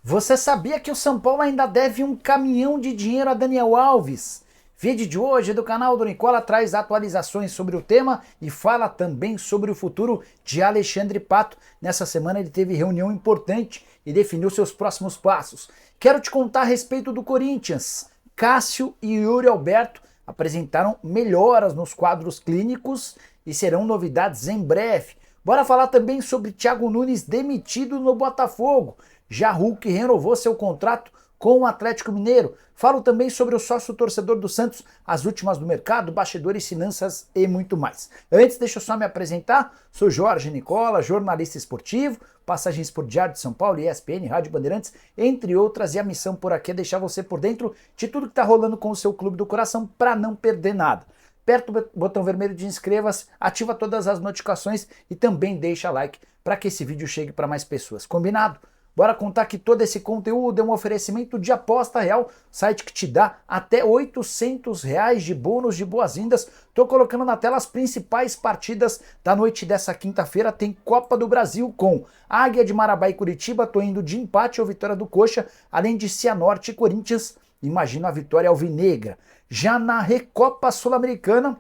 Você sabia que o São Paulo ainda deve um caminhão de dinheiro a Daniel Alves? Vídeo de hoje do canal do Nicola traz atualizações sobre o tema e fala também sobre o futuro de Alexandre Pato. Nessa semana ele teve reunião importante e definiu seus próximos passos. Quero te contar a respeito do Corinthians. Cássio e Yuri Alberto apresentaram melhoras nos quadros clínicos e serão novidades em breve. Bora falar também sobre Thiago Nunes demitido no Botafogo. Já Hulk renovou seu contrato com o Atlético Mineiro. Falo também sobre o sócio torcedor do Santos, as últimas do mercado, bastidores, finanças e muito mais. Antes, deixa eu só me apresentar. Sou Jorge Nicola, jornalista esportivo, passagens por Diário de São Paulo, ESPN, Rádio Bandeirantes, entre outras. E a missão por aqui é deixar você por dentro de tudo que está rolando com o seu clube do coração para não perder nada. Aperta o botão vermelho de inscreva-se, ativa todas as notificações e também deixa like para que esse vídeo chegue para mais pessoas. Combinado? Bora contar que todo esse conteúdo é um oferecimento de Aposta Real, site que te dá até R$ 800 de bônus de boas-vindas. Tô colocando na tela as principais partidas da noite dessa quinta-feira. Tem Copa do Brasil com Águia de Marabá e Curitiba. Tô indo de empate ou vitória do Coxa, além de Cianorte e Corinthians. Imagino a vitória alvinegra. Já na Recopa Sul-Americana,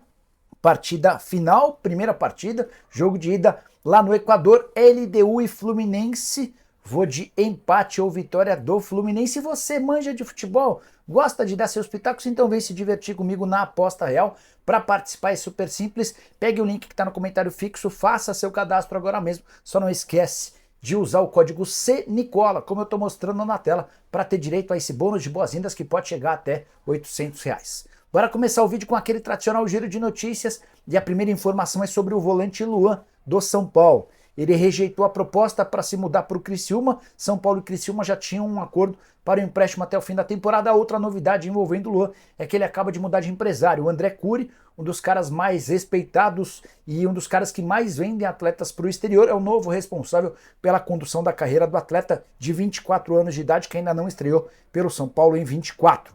partida final, primeira partida, jogo de ida lá no Equador, LDU e Fluminense. Vou de empate ou vitória do Fluminense. Se você manja de futebol, gosta de dar seus pitacos, então vem se divertir comigo na Aposta Real. Para participar é super simples, pegue o link que está no comentário fixo, faça seu cadastro agora mesmo. Só não esquece de usar o código CNICOLA, como eu estou mostrando na tela, para ter direito a esse bônus de boas-vindas que pode chegar até R$ 800. Bora começar o vídeo com aquele tradicional giro de notícias. E a primeira informação é sobre o volante Luan do São Paulo. Ele rejeitou a proposta para se mudar para o Criciúma. São Paulo e Criciúma já tinham um acordo para o empréstimo até o fim da temporada. A outra novidade envolvendo o Luan é que ele acaba de mudar de empresário. O André Cury, um dos caras mais respeitados e um dos caras que mais vendem atletas para o exterior, é o novo responsável pela condução da carreira do atleta de 24 anos de idade, que ainda não estreou pelo São Paulo em 24.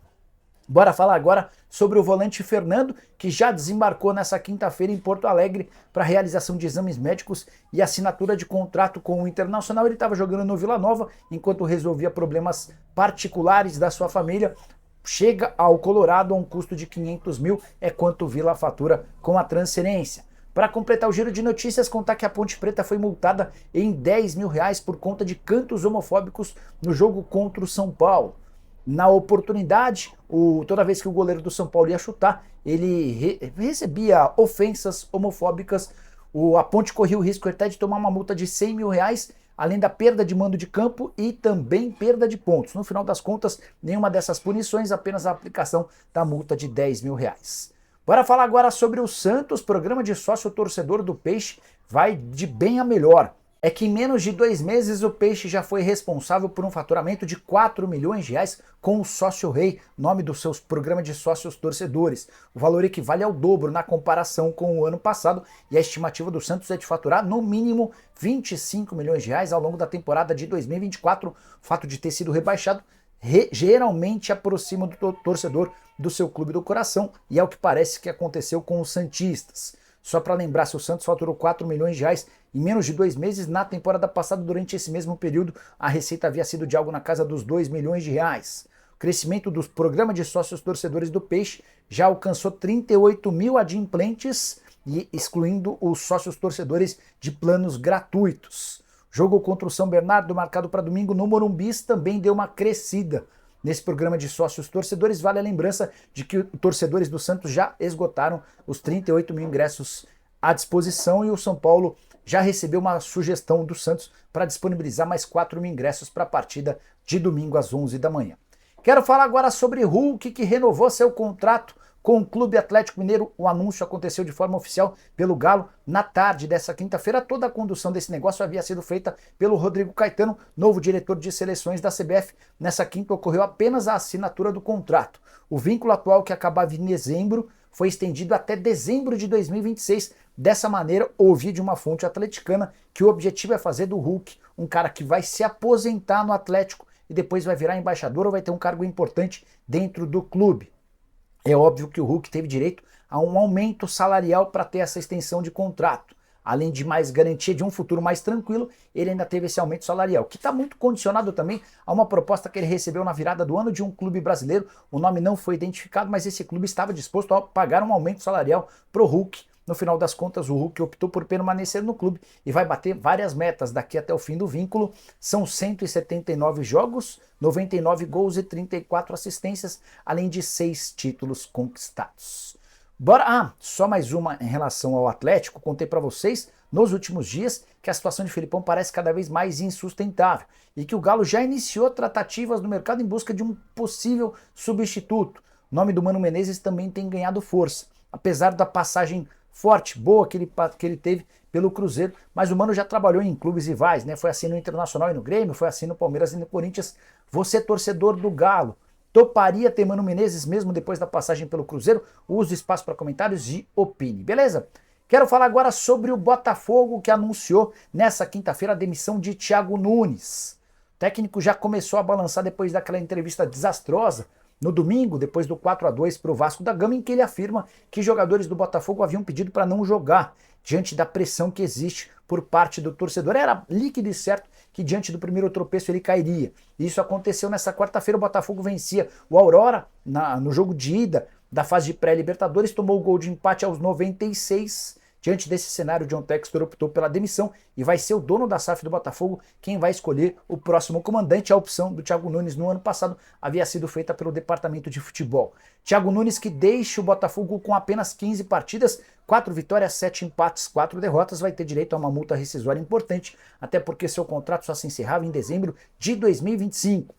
Bora falar agora sobre o volante Fernando, que já desembarcou nessa quinta-feira em Porto Alegre para realização de exames médicos e assinatura de contrato com o Internacional. Ele estava jogando no Vila Nova enquanto resolvia problemas particulares da sua família. Chega ao Colorado a um custo de 500 mil, é quanto o Vila fatura com a transferência. Para completar o giro de notícias, contar que a Ponte Preta foi multada em R$ 10 mil por conta de cantos homofóbicos no jogo contra o São Paulo. Na oportunidade, toda vez que o goleiro do São Paulo ia chutar, ele recebia ofensas homofóbicas. A Ponte corria o risco até de tomar uma multa de R$ 100 mil, além da perda de mando de campo e também perda de pontos. No final das contas, nenhuma dessas punições, apenas a aplicação da multa de R$ 10 mil. Bora falar agora sobre o Santos. Programa de sócio torcedor do Peixe vai de bem a melhor. É que em menos de 2 meses o Peixe já foi responsável por um faturamento de R$ 4 milhões com o Sócio Rei, nome do seu programa de sócios torcedores. O valor equivale ao dobro na comparação com o ano passado e a estimativa do Santos é de faturar no mínimo R$ 25 milhões ao longo da temporada de 2024. O fato de ter sido rebaixado geralmente aproxima do torcedor do seu clube do coração e é o que parece que aconteceu com os santistas. Só para lembrar, se o Santos faturou R$ 4 milhões em menos de 2 meses, na temporada passada, durante esse mesmo período, a receita havia sido de algo na casa dos R$ 2 milhões. O crescimento dos programas de sócios torcedores do Peixe já alcançou 38 mil adimplentes, e excluindo os sócios torcedores de planos gratuitos. O jogo contra o São Bernardo, marcado para domingo no Morumbi, também deu uma crescida. Nesse programa de sócios torcedores, vale a lembrança de que os torcedores do Santos já esgotaram os 38 mil ingressos à disposição e o São Paulo já recebeu uma sugestão do Santos para disponibilizar mais 4 mil ingressos para a partida de domingo às 11 da manhã. Quero falar agora sobre Hulk, que renovou seu contrato com o Clube Atlético Mineiro. O anúncio aconteceu de forma oficial pelo Galo na tarde dessa quinta-feira. Toda a condução desse negócio havia sido feita pelo Rodrigo Caetano, novo diretor de seleções da CBF. Nessa quinta ocorreu apenas a assinatura do contrato. O vínculo atual, que acabava em dezembro, foi estendido até dezembro de 2026. Dessa maneira, ouvi de uma fonte atleticana que o objetivo é fazer do Hulk um cara que vai se aposentar no Atlético e depois vai virar embaixador ou vai ter um cargo importante dentro do clube. É óbvio que o Hulk teve direito a um aumento salarial para ter essa extensão de contrato. além de mais garantia de um futuro mais tranquilo, ele ainda teve esse aumento salarial, que está muito condicionado também a uma proposta que ele recebeu na virada do ano de um clube brasileiro. O nome não foi identificado, mas esse clube estava disposto a pagar um aumento salarial para o Hulk. No final das contas, o Hulk optou por permanecer no clube e vai bater várias metas daqui até o fim do vínculo. São 179 jogos, 99 gols e 34 assistências, além de 6 títulos conquistados. Bora! Só mais uma em relação ao Atlético. Contei para vocês nos últimos dias que a situação de Felipão parece cada vez mais insustentável e que o Galo já iniciou tratativas no mercado em busca de um possível substituto. O nome do Mano Menezes também tem ganhado força, apesar da passagem forte, boa que ele teve pelo Cruzeiro, mas o Mano já trabalhou em clubes rivais, né? Foi assim no Internacional e no Grêmio, foi assim no Palmeiras e no Corinthians. Você, torcedor do Galo, toparia ter Mano Menezes mesmo depois da passagem pelo Cruzeiro? Use o espaço para comentários e opine, beleza? Quero falar agora sobre o Botafogo, que anunciou nessa quinta-feira a demissão de Thiago Nunes. O técnico já começou a balançar depois daquela entrevista desastrosa no domingo, depois do 4-2 para o Vasco da Gama, em que ele afirma que jogadores do Botafogo haviam pedido para não jogar, diante da pressão que existe por parte do torcedor. Era líquido e certo que diante do primeiro tropeço ele cairia. Isso aconteceu nessa quarta-feira. O Botafogo vencia o Aurora no jogo de ida da fase de pré-Libertadores, tomou o gol de empate aos 96. Diante desse cenário, John Textor optou pela demissão e vai ser o dono da SAF do Botafogo quem vai escolher o próximo comandante. A opção do Thiago Nunes no ano passado havia sido feita pelo departamento de futebol. Thiago Nunes, que deixa o Botafogo com apenas 15 partidas, 4 vitórias, 7 empates, 4 derrotas, vai ter direito a uma multa rescisória importante, até porque seu contrato só se encerrava em dezembro de 2025.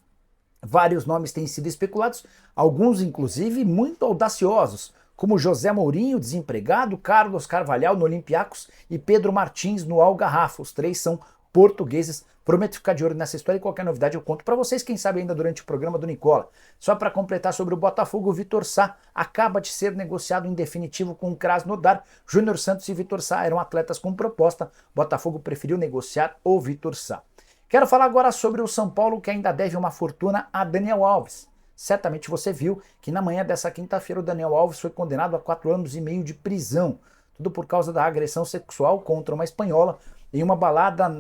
Vários nomes têm sido especulados, alguns inclusive muito audaciosos, como José Mourinho, desempregado, Carlos Carvalhal no Olympiacos e Pedro Martins no Algarrafa. Os 3 são portugueses. Prometo ficar de olho nessa história e qualquer novidade eu conto para vocês, quem sabe ainda durante o programa do Nicola. Só para completar sobre o Botafogo, o Vitor Sá acaba de ser negociado em definitivo com o Krasnodar. Júnior Santos e Vitor Sá eram atletas com proposta. Botafogo preferiu negociar o Vitor Sá. Quero falar agora sobre o São Paulo, que ainda deve uma fortuna a Daniel Alves. Certamente você viu que na manhã dessa quinta-feira o Daniel Alves foi condenado a 4 anos e meio de prisão. Tudo por causa da agressão sexual contra uma espanhola em uma balada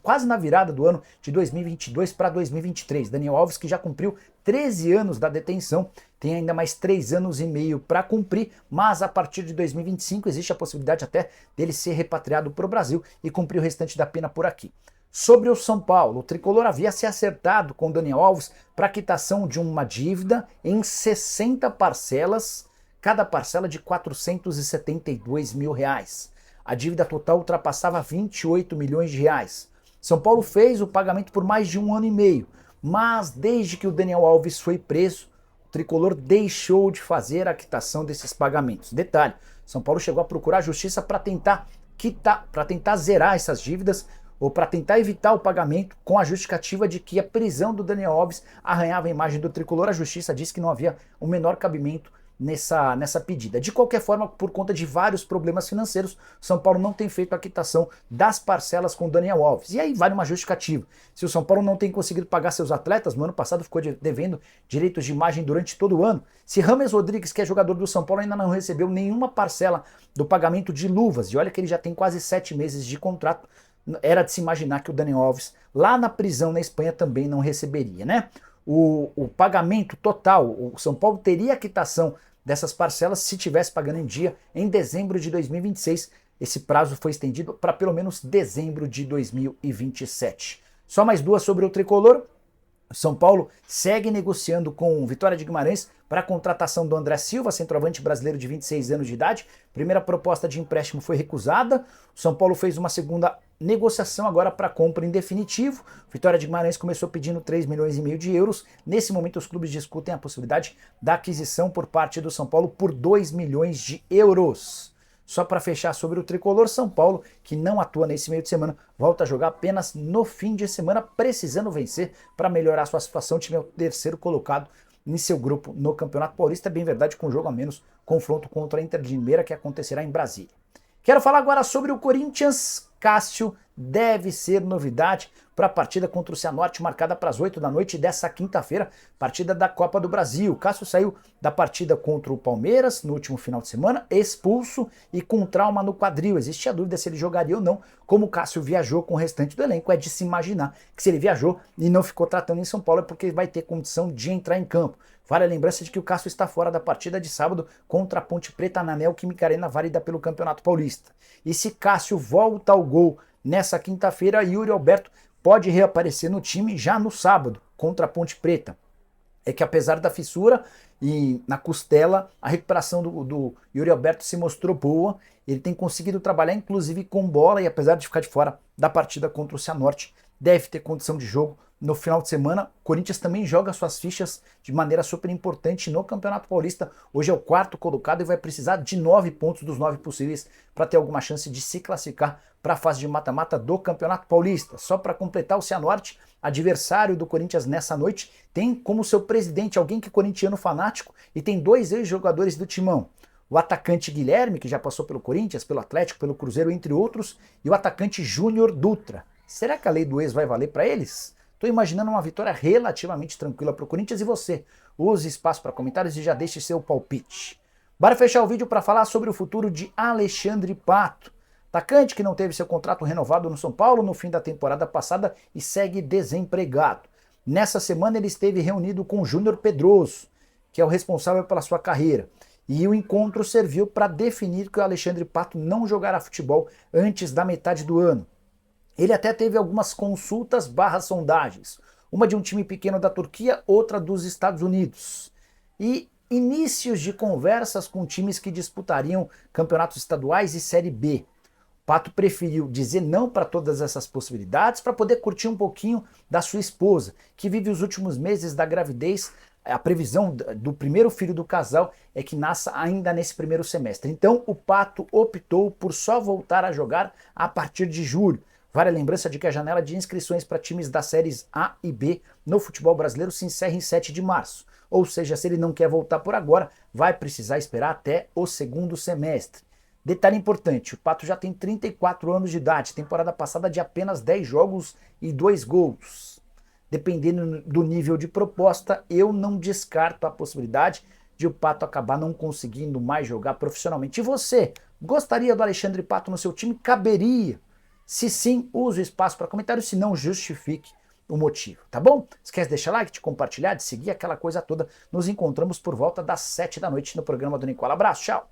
quase na virada do ano de 2022 para 2023. Daniel Alves, que já cumpriu 13 anos da detenção, tem ainda mais 3 anos e meio para cumprir, mas a partir de 2025 existe a possibilidade até dele ser repatriado para o Brasil e cumprir o restante da pena por aqui. Sobre o São Paulo, o tricolor havia se acertado com Daniel Alves para a quitação de uma dívida em 60 parcelas, cada parcela de R$ 472 mil. A dívida total ultrapassava 28 milhões de reais. São Paulo fez o pagamento por mais de 1 ano e meio, mas desde que o Daniel Alves foi preso, o tricolor deixou de fazer a quitação desses pagamentos. Detalhe, São Paulo chegou a procurar a justiça para tentar zerar essas dívidas, ou para tentar evitar o pagamento, com a justificativa de que a prisão do Daniel Alves arranhava a imagem do tricolor. A justiça disse que não havia o menor cabimento nessa pedida. De qualquer forma, por conta de vários problemas financeiros, São Paulo não tem feito a quitação das parcelas com o Daniel Alves. E aí vale uma justificativa. Se o São Paulo não tem conseguido pagar seus atletas, no ano passado ficou devendo direitos de imagem durante todo o ano. Se James Rodrigues, que é jogador do São Paulo, ainda não recebeu nenhuma parcela do pagamento de luvas, e olha que ele já tem quase 7 meses de contrato, era de se imaginar que o Daniel Alves, lá na prisão na Espanha, também não receberia, né? O pagamento total, o São Paulo teria a quitação dessas parcelas se tivesse pagando em dia em dezembro de 2026. Esse prazo foi estendido para pelo menos dezembro de 2027. Só mais 2 sobre o tricolor. São Paulo segue negociando com Vitória de Guimarães para a contratação do André Silva, centroavante brasileiro de 26 anos de idade. Primeira proposta de empréstimo foi recusada. O São Paulo fez uma segunda negociação agora para compra em definitivo. Vitória de Guimarães começou pedindo 3 milhões e meio de euros. Nesse momento os clubes discutem a possibilidade da aquisição por parte do São Paulo por 2 milhões de euros. Só para fechar sobre o tricolor, São Paulo, que não atua nesse meio de semana, volta a jogar apenas no fim de semana, precisando vencer para melhorar sua situação. O time é o 3º colocado em seu grupo no Campeonato Paulista, é bem verdade, com um jogo a menos, confronto contra a Inter de Limeira, que acontecerá em Brasília. Quero falar agora sobre o Corinthians. Cássio deve ser novidade para a partida contra o Cianorte, marcada para as 8 da noite dessa quinta-feira, partida da Copa do Brasil. O Cássio saiu da partida contra o Palmeiras no último final de semana, expulso e com trauma no quadril. Existe a dúvida se ele jogaria ou não. Como o Cássio viajou com o restante do elenco, é de se imaginar que se ele viajou e não ficou tratando em São Paulo é porque vai ter condição de entrar em campo. Vale a lembrança de que o Cássio está fora da partida de sábado contra a Ponte Preta na Neoquímica Arena, válida pelo Campeonato Paulista. E se Cássio volta ao gol nessa quinta-feira, Yuri Alberto pode reaparecer no time já no sábado contra a Ponte Preta. É que apesar da fissura e na costela, a recuperação do Yuri Alberto se mostrou boa. Ele tem conseguido trabalhar inclusive com bola e apesar de ficar de fora da partida contra o Cianorte, deve ter condição de jogo no final de semana. O Corinthians também joga suas fichas de maneira super importante no Campeonato Paulista. Hoje é o quarto colocado e vai precisar de 9 pontos dos 9 possíveis para ter alguma chance de se classificar para a fase de mata-mata do Campeonato Paulista. Só para completar, o Cianorte, adversário do Corinthians nessa noite, tem como seu presidente alguém que é corintiano fanático e tem 2 ex-jogadores do Timão. O atacante Guilherme, que já passou pelo Corinthians, pelo Atlético, pelo Cruzeiro, entre outros, e o atacante Júnior Dutra. Será que a lei do ex vai valer para eles? Estou imaginando uma vitória relativamente tranquila para o Corinthians. E você? Use espaço para comentários e já deixe seu palpite. Bora fechar o vídeo para falar sobre o futuro de Alexandre Pato. Atacante que não teve seu contrato renovado no São Paulo no fim da temporada passada e segue desempregado. Nessa semana ele esteve reunido com Júnior Pedroso, que é o responsável pela sua carreira. E o encontro serviu para definir que o Alexandre Pato não jogará futebol antes da metade do ano. Ele até teve algumas consultas / sondagens, uma de um time pequeno da Turquia, outra dos Estados Unidos. E inícios de conversas com times que disputariam campeonatos estaduais e Série B. Pato preferiu dizer não para todas essas possibilidades para poder curtir um pouquinho da sua esposa, que vive os últimos meses da gravidez. A previsão do primeiro filho do casal é que nasça ainda nesse primeiro semestre. Então o Pato optou por só voltar a jogar a partir de julho. Vale a lembrança de que a janela de inscrições para times das séries A e B no futebol brasileiro se encerra em 7 de março. Ou seja, se ele não quer voltar por agora, vai precisar esperar até o segundo semestre. Detalhe importante, o Pato já tem 34 anos de idade, temporada passada de apenas 10 jogos e 2 gols. Dependendo do nível de proposta, eu não descarto a possibilidade de o Pato acabar não conseguindo mais jogar profissionalmente. E você, gostaria do Alexandre Pato no seu time? Caberia? Se sim, use o espaço para comentário, se não, justifique o motivo, tá bom? Esquece de deixar like, de compartilhar, de seguir, aquela coisa toda. Nos encontramos por volta das 7 da noite no programa do Nicola. Abraço, tchau!